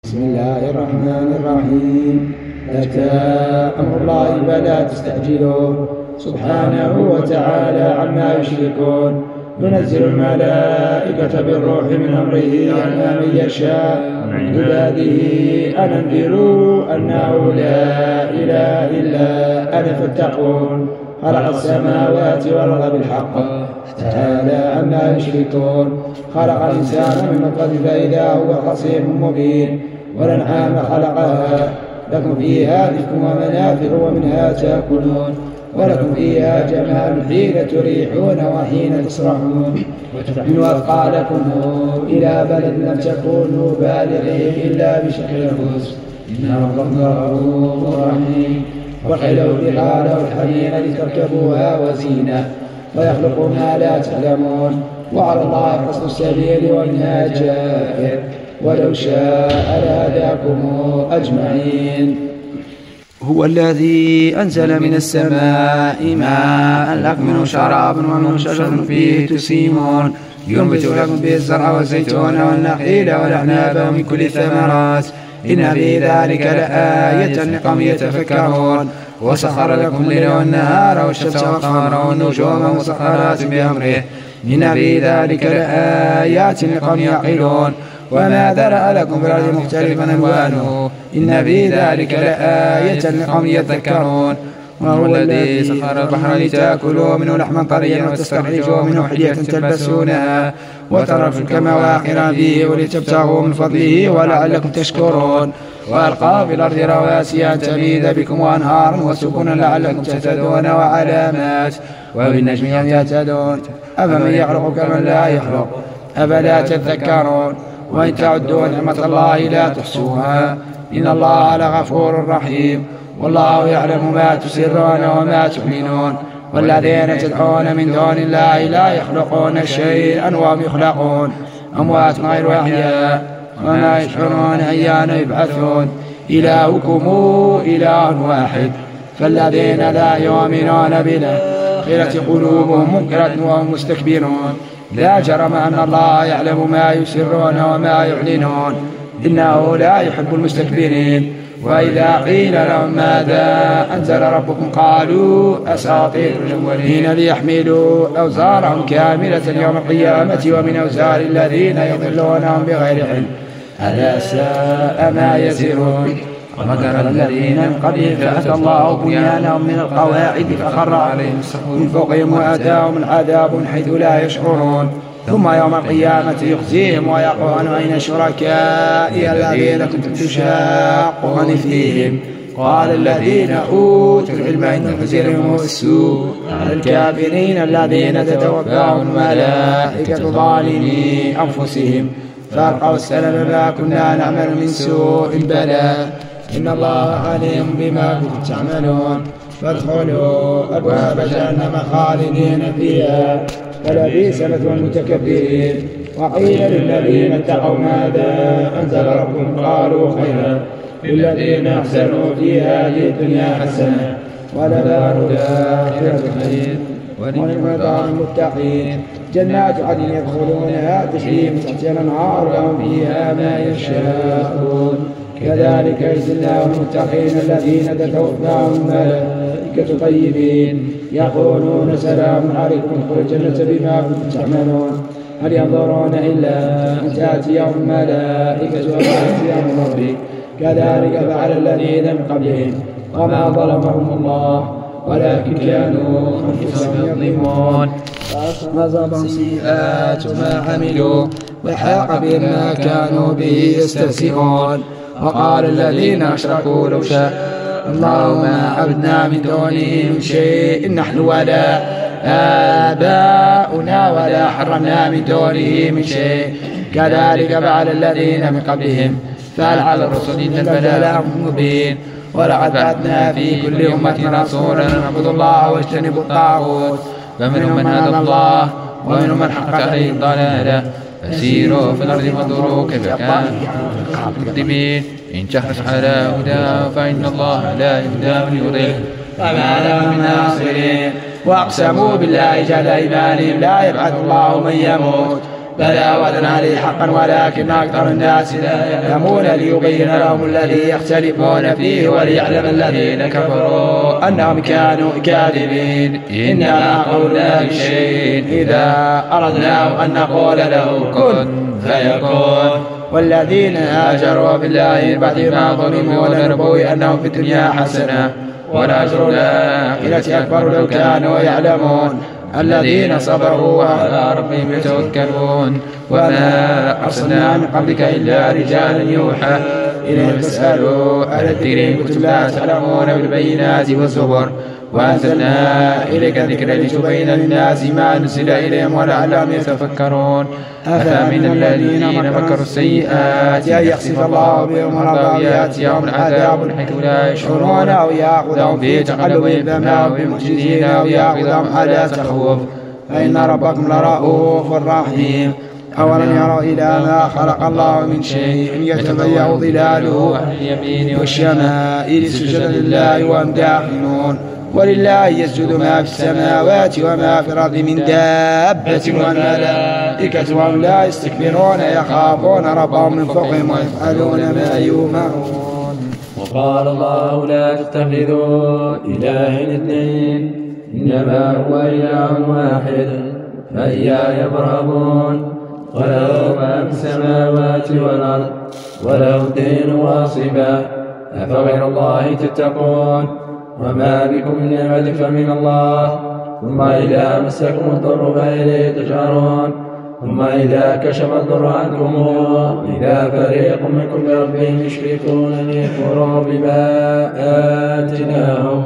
بسم الله الرحمن الرحيم. أتى أمر الله فلا تستعجلوه سبحانه وتعالى عما يشركون. ينزل الملائكة بالروح من أمره على من يشاء من عباده أن أنذروا أنه لا إله إلا أنا فاتقون. خلق السماوات والأرض بالحق تعالى عما يشركون. خلق الإنسان من نطفة فإذا هو خصيم مبين. والأنعام خلقها لكم فيها دفء ومنافع ومنها تأكلون ولكم فيها جمال حين تريحون وحين تسرحون وتحملوا أثقالكم إلى بلد لم تكونوا بالغيه إلا بشق الأنفس إن ربكم غفور رحيم. والخيل والبغال والحمير لتركبوها وزينة ويخلق ما لا تعلمون وعلى الله قصد السبيل ومنها جائر ولو شاء لهداكم أجمعين. هو الذي أنزل من السماء ماء لكم منه شراب ومنه شجر فيه تسيمون ينبت لكم به الزرع والزيتون والنخيل والأعناب ومن كل الثمرات إن في ذلك لآية لقوم يتفكرون. وسخر لكم الليل والنهار والشمس والقمر والنجوم مسخرات بأمره إن في ذلك لآيات لقوم يعقلون. وما ذرأ لكم في الأرض مختلفا ألوانه إن في ذلك لآية لقوم يذكرون. وهو الذي سخر البحر لتأكلوا منه لحما طريا وتستخرجوا منه حلية تلبسونها وترى الفلك مواخر فيه ولتبتغوا من فضله ولعلكم تشكرون. وألقى في الأرض رواسي أن تميد بكم وأنهارا وسبلا لعلكم تهتدون وعلامات وبالنجم هم يهتدون. أفمن يخلق كمن لا يخلق أفلا تذكرون. وإن تعدوا نعمة الله لا تحصوها إن الله لغفور رحيم. والله يعلم ما تسرون وما تعلنون. والذين تدعون من دون الله لا يخلقون شيئا وهم يخلقون أموات غير أحياء وما يشعرون أيان يبعثون. إلهكم إله واحد فالذين لا يؤمنون بالآخرة قلوبهم منكرة وهم مستكبرون. لا جرم أن الله يعلم ما يسرون وما يعلنون إنه لا يحب المستكبرين. وإذا قيل لهم ماذا أنزل ربكم قالوا أساطير الأولين ليحملوا أوزارهم كاملة يوم القيامة ومن أوزار الذين يضلونهم بغير علم ألا ساء ما يزرون. ومكر الذين من قبلهم فأتى الله بنيانهم من القواعد فخر عليهم السقف من فوقهم وأتاهم العذاب من حيث لا يشعرون. ثم يوم القيامة يخزيهم ويقول أين شركائي الذين كنتم تشاقون فيهم قال الذين أوتوا العلم إن خزيهم السوء على الكافرين الذين تتوفاهم الملائكة ظالمي أنفسهم فألقوا السلم ما كنا نعمل من سوء بلى إن الله عليم بما كنتم تعملون. فادخلوا أبواب جهنم خالدين فيها فلبئس مثوى المتكبرين. وقيل للذين اتقوا ماذا أنزل ربكم قالوا خيرا للذين أحسنوا في هذه الدنيا حسنة ولدار الآخرة خير ونعم دار المتقين. جنات عدن يدخلونها تجري من تحتها الأنهار لهم فيها ما يشاءون كذلك يجزي الله المتقين الذين تتوفاهم الملائكة طيبين يقولون سلام عليكم ادخلوا الجنة بما كنتم تعملون. هل ينظرون إلا أن تأتيهم الملائكة وتأتيهم ربك كذلك فعل الذين من قبلهم وما ظلمهم الله ولكن كانوا أنفسهم يظلمون. فأصابهم سيئات ما عملوا وحاق بهم ما كانوا به يستهزئون. وقال الذين أشركوا لو شاء الله ما عبدنا من دونه من شيء نحن ولا آباؤنا ولا حرمنا من دونه من شيء كذلك فعل الذين من قبلهم فهل على الرسل إلا البلاغ المبين. ولقد بعثنا في كل أمة رسولا أن اعبدوا الله واجتنبوا الطاغوت فمنهم من هدى الله ومنهم من حقت عليه الضلالة فسيروا في الأرض فانظروا كيف كان المكذبين. إن تحرص على هداه فإن الله لا يهدى من يضل وما لهم من ناصرين. وأقسموا بالله جهد أيمانهم لا يبعث الله من يموت بلى وعدا عليه حقا ولكن أكثر الناس لا يعلمون ليبين لهم الذي يختلفون فيه وليعلم الذين كفروا أنهم كانوا كاذبين. إنما قولنا لشيء إذا أردناه أن نقول له كن فيكون. والذين هاجروا بالله بعد ما ظلموا لنبوئنهم أنهم في الدنيا حسنة والأجر الآخرة أكبر لو كانوا يعلمون. الذين صبروا وعلى ربهم يتوكلون. وما أرسلنا من قبلك إلا رجالا يوحى إليهم فاسألوا أهل الذكر إن كنتم لا تعلمون بالبينات والزبر وأنزلنا إليك الذكر لتبين للناس ما نزل إليهم ولعلهم يتفكرون. أفمن الذين مكروا السيئات أن يخسف الله بهم الأرض يأتيهم العذاب حيث لا يشعرون أو يأخذهم في تقلبهم فما هم بمعجزين أو يأخذهم على تخوف فإن ربكم لرؤوف رحيم. أولم يروا إلى ما خلق الله من شيء يتفيأ ظلاله عن اليمين والشمائل سجدا لله وهم داخلون. ولله يسجد ما في السماوات وما في الأرض من دابة والملائكة وهم لا يستكبرون يخافون ربهم من فوقهم ويفعلون ما يؤمرون. وقال الله لا تتخذوا إلهين اثنين إنما هو إله واحد فإياي فارهبون. وله ما في السماوات والأرض وله الدين واصبا أفغير الله تتقون. وما بكم من نعمة فمن الله ثم إذا مسكم الضر فإليه تجأرون. ثم إذا كشف الضر عنكم إذا فريق منكم بربهم يشركون ليكفروا بما آتيناهم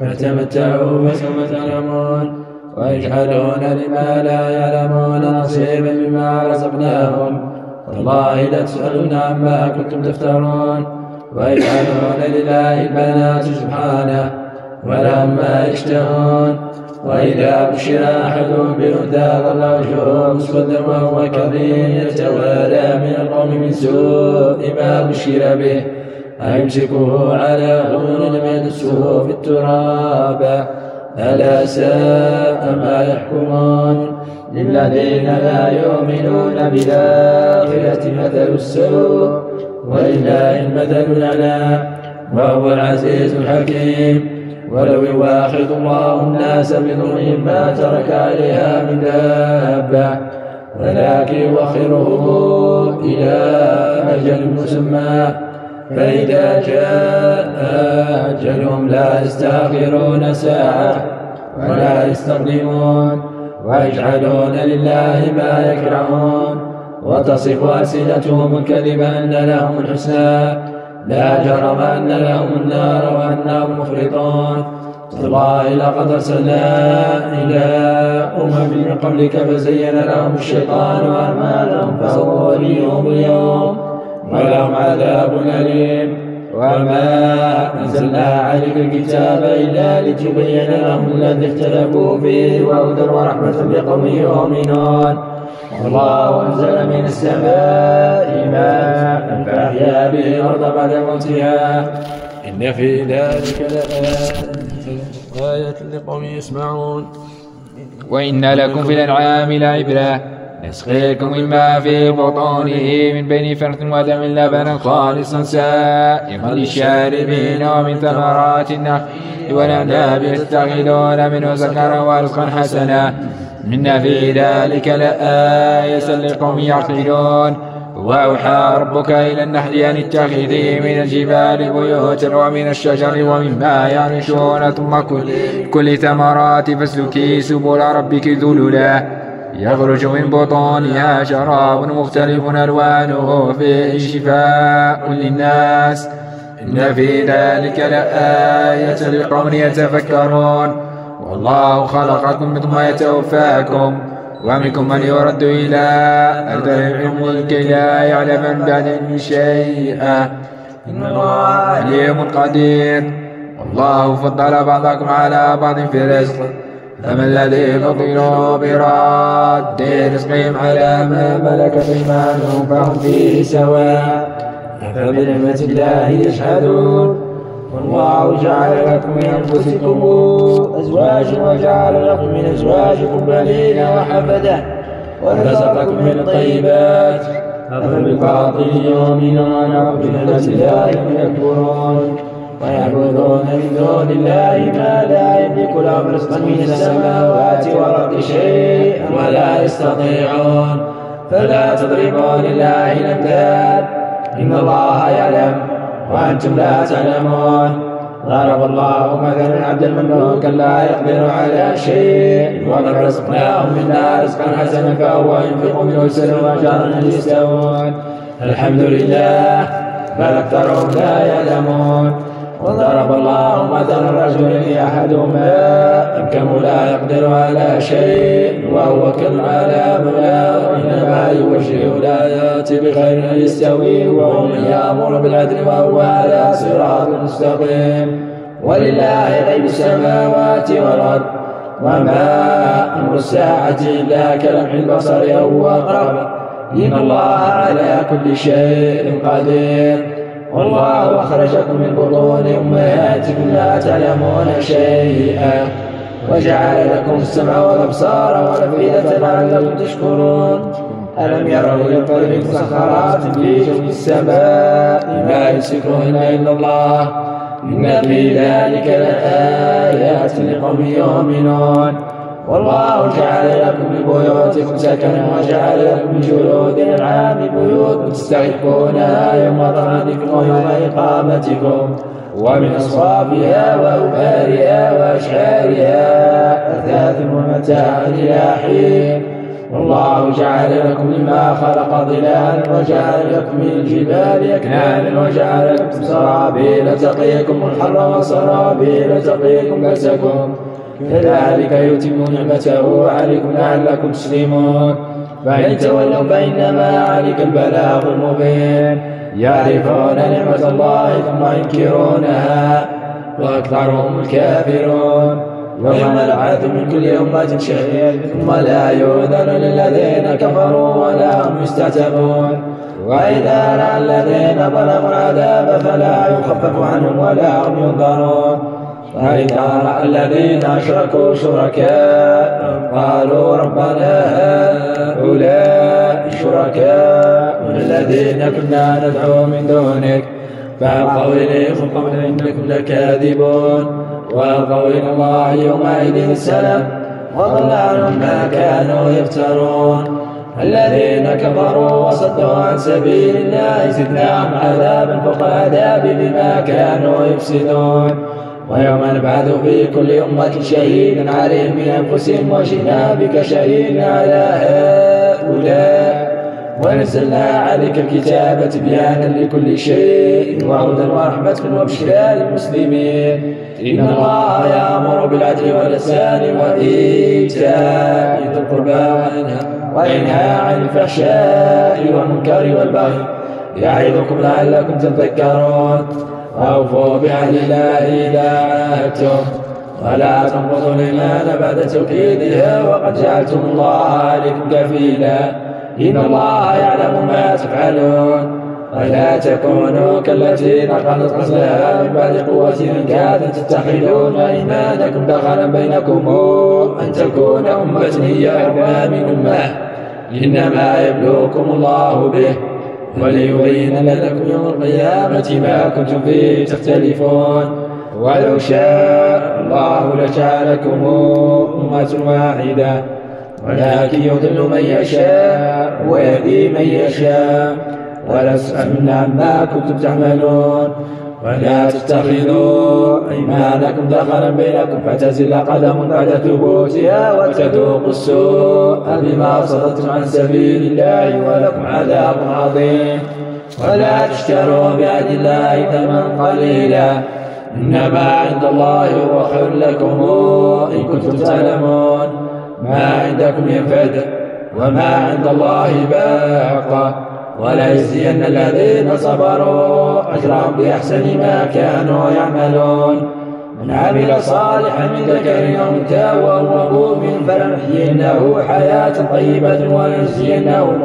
فتمتعوا فسوف تعلمون. ويجعلون لما لا يعلمون نصيبا مما رزقناهم والله لتسألون عما كنتم تفترون. ويجعلون لله البنات سبحانه ولهم ما يشتهون. وإذا بشر أحدهم بالهدى ظل وجهه مسودا وهو كظيم يتوارى من القوم من سوء ما بشر به أيمسكه على هون لم يدسه في التراب ألا ساء ما يحكمون. للذين لا يؤمنون بالآخرة مثل السوء ولله المثل الأعلى وهو العزيز الحكيم. ولو يواخذ الله الناس بظلمهم ما ترك عليها من دابة ولكن يؤخرهم إلى أجل مسمى فإذا جاء أجلهم لا يستأخرون ساعة ولا يستقدمون. ويجعلون لله ما يكرهون وتصف ألسنتهم الكذب أن لهم الحسنى لا جرم أن لهم النار وأنهم مفرطون. والله لقد أرسلنا إلى من قبلك فزين لهم الشيطان أعمالهم فهو وليهم اليوم ولهم عذاب أليم. وما أنزلنا عليك الكتاب إلا لتبين لهم الذي اختلفوا فيه وهدى ورحمة لقوم يؤمنون. والله أنزل من السماء ماء فأحيا به الأرض بعد موتها إن في ذلك لآية لقوم يسمعون. وإن لكم في الأنعام لعبرة نسقيكم مما في بطونه من بين فرث ودم لبنا خالصا سائغا للشاربين ومن ثمرات النخل والأعناب يتخذون منه سكرا ورزقا حسنا إن في ذلك لآية لقوم يعقلون. وأوحى ربك إلى النحل أن اتخذي من الجبال بيوتا ومن الشجر ومما يعرشون ثم كل ثمرات فاسلكي سبل ربك ذللا يخرج من بطونها شراب مختلف ألوانه فيه شفاء للناس إن في ذلك لآية لقوم يتفكرون. والله خلقكم ثم يتوفاكم ومنكم من يرد إلى أرض العلم كي لا يعلم من بعد علم شيئا إن الله عليم قدير. والله فضل بعضكم على بعض في الرزق فما الذي فضلوا براد رزقهم على ما ملكت أيمانهم فهم فيه سواء أفبنعمة الله يجحدون. والله جعل لكم من أنفسكم أزواجا وجعل لكم من أزواجكم بنين وحفدة ورزقكم من الطيبات، أفبالباطل يؤمنون وبنعمة الله يكفرون ويعبدون من دون الله ما لا يملك لهم رزقا من السماوات والأرض شيئا ولا يستطيعون، فلا تضربوا لله الأمثال إن الله يعلم وأنتم لا تعلمون. ضرب الله مثلا عبدا مملوكا لا يقدر على شيء ومن رزقناه منا رزقا حسنا فهو ينفق منه سرا وجهرا هل يستوون؟ الحمد لله بل أكثرهم لا يعلمون. وضرب الله مثلا رجلين أحدهما أبكم لا يقدر على شيء وهو كل على مولاه إنما يوجه الآيات بخير يستوي وهو من يأمر بالعدل وهو على صراط مستقيم. ولله غيب السماوات والأرض وما أمر الساعة إلا كلمح البصر أو أقرب إن الله على كل شيء قدير. والله أخرجكم من بطون أمهاتكم لا تعلمون شيئا وجعل لكم السمع والأبصار والأفئدة لعلكم تشكرون. ألم يروا إلى الطير مسخرات في جو السماء ما يمسكهن إلا الله إن في ذلك لآيات لقوم يؤمنون. والله جعل لكم ببيوتكم سكنا وجعل لكم من جلود الأنعام بيوت تستخفونها يوم ظعنكم ويوم إقامتكم ومن أصوافها وأوبارها وأشعارها أثاث ومتاع إلى حين. والله جعل لكم مما خلق ظلالا وجعل لكم من الجبال أكنانا وجعل لكم سرابيل تقيكم الحر وسرابيل تقيكم بأسكم كذلك يتم نعمته عليكم لعلكم تسلمون. فإن تولوا فإنما عليك البلاغ المبين. يعرفون نعمة الله ثم ينكرونها وأكثرهم الكافرون. يوم نبعث من كل أمة شهيد ثم لا يؤذن للذين كفروا ولا هم يستعتبون. وإذا رأى الذين ظلموا العذاب فلا يخفف عنهم ولا هم ينظرون. فإذا رأى الذين أشركوا شركاء قالوا ربنا هؤلاء شركاء الذين كنا ندعو من دونك فألقوا إليهم قولا إنكم لكاذبون. وألقوا إلى الله يومئذ السلام وضل عنهم ما كانوا يفترون. الذين كفروا وصدوا عن سبيل الله زدناهم عذابا فوق العذاب بما كانوا يفسدون. ويوم نبعث في كل أمة شهيدا عليهم من أنفسهم وجئنا بك شهيدا على هؤلاء ونزلنا عليك الكتاب تبيانا لكل شيء وهدى ورحمة وبشرى للمسلمين. إن الله يأمر بالعدل والإحسان وإيتاء ذي القربى وينهى عن الفحشاء والمنكر والبغي يعظكم لعلكم تذكرون. وأوفوا بعهد الله إذا عاهدتم ولا تنقضوا الإيمان بعد توكيدها وقد جعلتم الله عليكم كفيلا إن الله يعلم ما تفعلون. ولا تكونوا كالتي نقضت غزلها من بعد قوة كادت تتخذون أيمانكم دخلا بينكم أن تكون أمة هي أربى من أمة إنما يبلوكم الله به وليبين لكم يوم القيامة ما كنتم فيه تختلفون. ولو شاء الله لجعلكم أمة واحدة ولكن يضل من يشاء ويهدي من يشاء ولا تسألن عما كنتم تعملون. ولا تتخذوا أيمانكم دخلا بينكم فتزل قدم بعد ثبوتها وتذوقوا السوء بما صددتم عن سبيل الله ولكم عذاب عظيم. ولا تشتروا بعهد الله ثمنا قليلا إنما عند الله هو خير لكم إن كنتم تعلمون. ما عندكم ينفد وما عند الله باق وليجزين الذين صبروا أجرهم بأحسن ما كانوا يعملون. من عمل صالحا من ذكر أو أنثى وهو مؤمن فلنحيينه حياة طيبة ولنجزينهم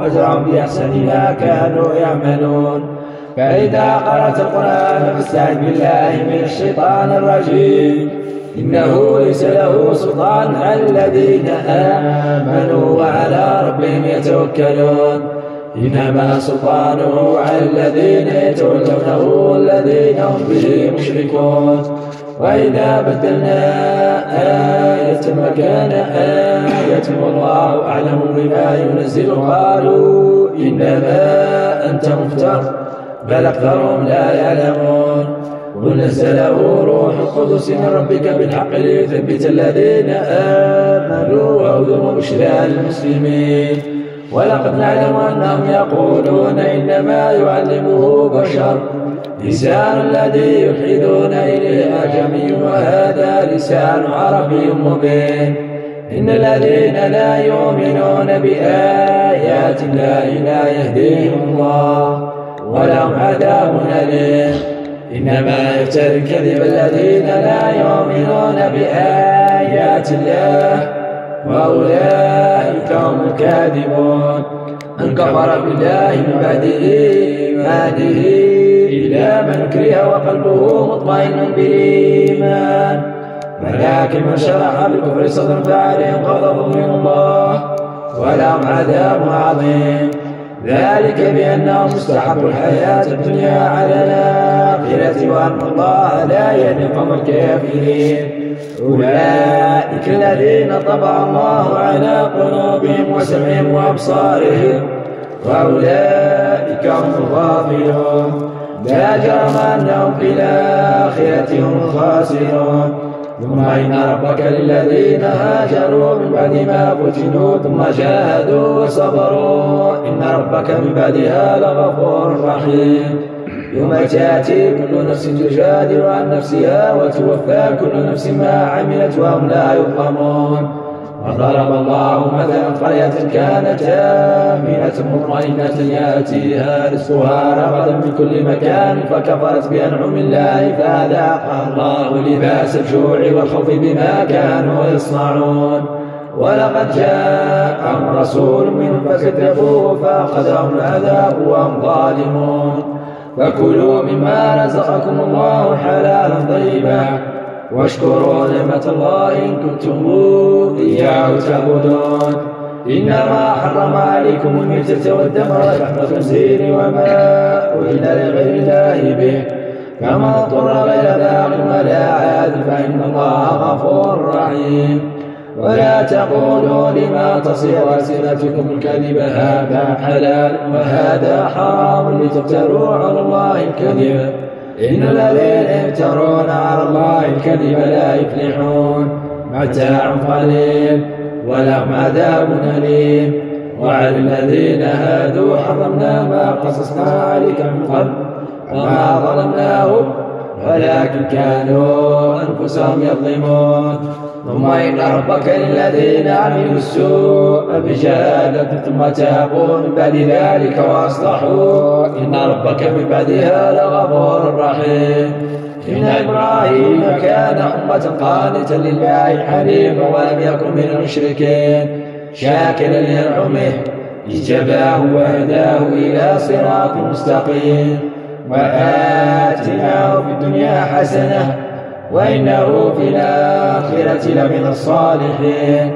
أجرهم بأحسن ما كانوا يعملون. فإذا قرأت القرآن فاستعذ بالله من الشيطان الرجيم. إنه ليس له سلطان على الذين آمنوا وعلى ربهم يتوكلون إنما سلطانه على الذين يتولونه الذين هم به مشركون وإذا بدلنا آية مكان آية والله أعلم بما ينزل قالوا إنما أنت مفتر بل أكثرهم لا يعلمون قل نزله روح القدس من ربك بالحق ليثبت الذين آمنوا وهدى وبشرى للمسلمين ولقد نعلم أنهم يقولون إنما يعلمه بشر لسان الذي يلحدون إليه أعجمي وهذا لسان عربي مبين إن الذين لا يؤمنون بآيات الله لا يهديهم الله ولهم عذاب أليم إنما يفتري الكذب الذين لا يؤمنون بآيات الله وأولئك هم الكاذبون من كفر بالله من بعد إيمانه إلا من كره وقلبه مطمئن بالإيمان ولكن من شرح بالكفر صدرا فعليهم غضب من الله ولهم عذاب عظيم ذلك بأنهم استحبوا الحياة الدنيا على الآخرة وأن الله لا يهدي القوم الكافرين أولئك الذين طبع الله على قلوبهم وسمعهم وأبصارهم وأولئك هم الغافلون لا جرم أنهم في الآخرة هم الخاسرون ثم إن ربك للذين هاجروا من بعد ما فتنوا ثم جاهدوا وصبروا إن ربك من بعدها لغفور رحيم يوم تأتي كل نفس تجادل عن نفسها وتوفى كل نفس ما عملت وهم لا يظلمون وضرب الله مثلا قرية كانت آمنة مطمئنة يأتيها رزقها رغدا من كل مكان فكفرت بأنعم الله فأذاقها الله لباس الجوع والخوف بما كانوا يصنعون ولقد جاءهم رسول منهم فكذبوه فأخذهم العذاب وهم ظالمون فكلوا مما رزقكم الله حلالا طيبا واشكروا نعمة الله إن كنتم إياه تعبدون إنما حرم عليكم الميتة والدم ولحم الخنزير وما أهل لغير الله به فمن اضطر غير باغ ولا عاد فإن الله غفور رحيم ولا تقولوا لما تصير ألسنتكم الكذب هذا حلال وهذا حرام لتفتروا على الله الكذب إن الذين يفترون على الله الكذب لا يفلحون متاع قليل ولهم عذاب أليم وعلى الذين هادوا حرمنا ما قصصنا عليك من قبل وما ظلمناهم ولكن كانوا أنفسهم يظلمون ثم إن ربك للذين عملوا السوء بجهالة ثم تابوا من بعد ذلك وأصلحوا إن ربك من بعدها لغفور رحيم إن إبراهيم كان أمة قانتا لله حنيفا ولم يكن من المشركين شاكرا لنعمه اجتباه وهداه إلى صراط مستقيم وآتناه في الدنيا حسنة وإنه في الآخرة لمن الصالحين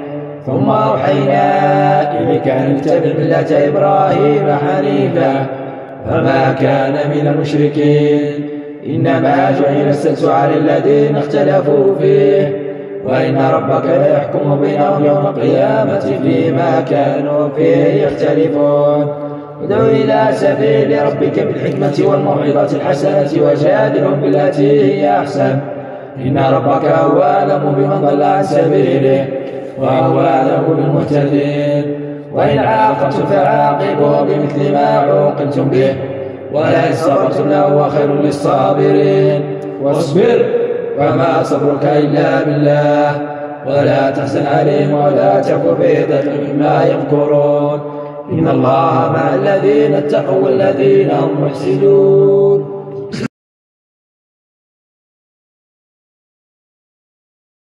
ثم أوحينا إليك أن اتبع ملة إبراهيم حنيفا فما كان من المشركين إنما جعل السبت على الذين اختلفوا فيه وإن ربك ليحكم بينهم يوم القيامة فيما كانوا فيه يختلفون ادع إلى سبيل ربك بالحكمة والموعظة الحسنة وجادلهم بالتي هي أحسن إن ربك هو أعلم بمن ضل عن سبيله وهو أعلم بالمهتدين وإن عاقبتم فعاقبوا بمثل ما عوقبتم به ولئن صبرتم لهو خير للصابرين واصبر وما صبرك إلا بالله ولا تحزن عليهم ولا تك في ضيق مما يمكرون إن الله مع الذين اتقوا والذين هم محسنون